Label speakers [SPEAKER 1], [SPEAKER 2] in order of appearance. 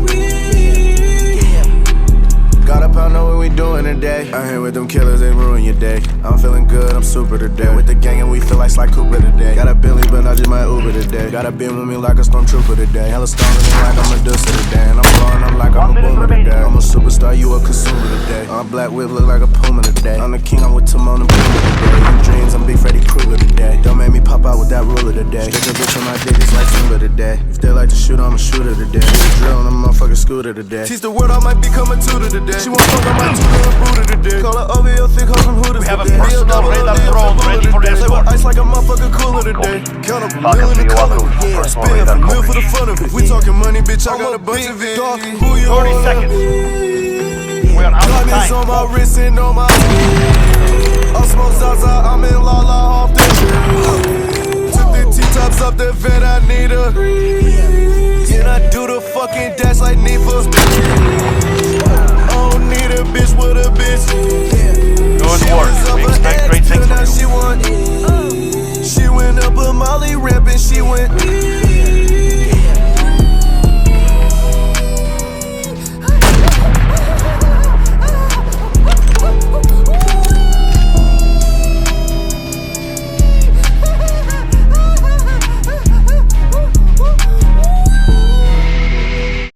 [SPEAKER 1] went. Got up, I know what we doing today. I ain't with them killers, they ruin your day. I'm feeling good, I'm super today. With the gang and we feel like Sly Cooper today. Got a Billy, but I just might Uber today. Got a beam with me like a stormtrooper today. Hella stronger than like I'm Medusa today. And I'm blowing up like I'm a boomer today. I'm a superstar, you a consumer today. My black whip look like a Puma today. I'm the king, I'm with Timon and Pumbaa today. In dreams, I'm Big Freddy Krueger today. Don't make me pop out with that ruler today. Stick a bitch on my dick, it's like Simba today. If they like to shoot, I'm a shooter today. We drill, I'm a motherfucking scooter today. Teach the world, I might become a tutor today. She won't fuck, I might tutor a Buddha today. Call her OVO, thick hoe from Hooters.
[SPEAKER 2] We have a personal radar drone ready for escort.
[SPEAKER 1] Ice like a motherfucking cooler today. Count up a million in the color. Yeah, spin a mill for the fun of it. We talking money, bitch, I got a bunch of it. Who you
[SPEAKER 2] 30 seconds. We're out of
[SPEAKER 1] diamonds
[SPEAKER 2] time.
[SPEAKER 1] on my wrist and on my head. I smoke Zaza, I'm in La La off the trip. Took the T-tops up the vet, I need her. Yeah, I do the fucking dash like Neefa. I don't need a bitch with a bitch.
[SPEAKER 2] Good work. We expect great things from you.
[SPEAKER 1] She went up a Molly ramp and she went.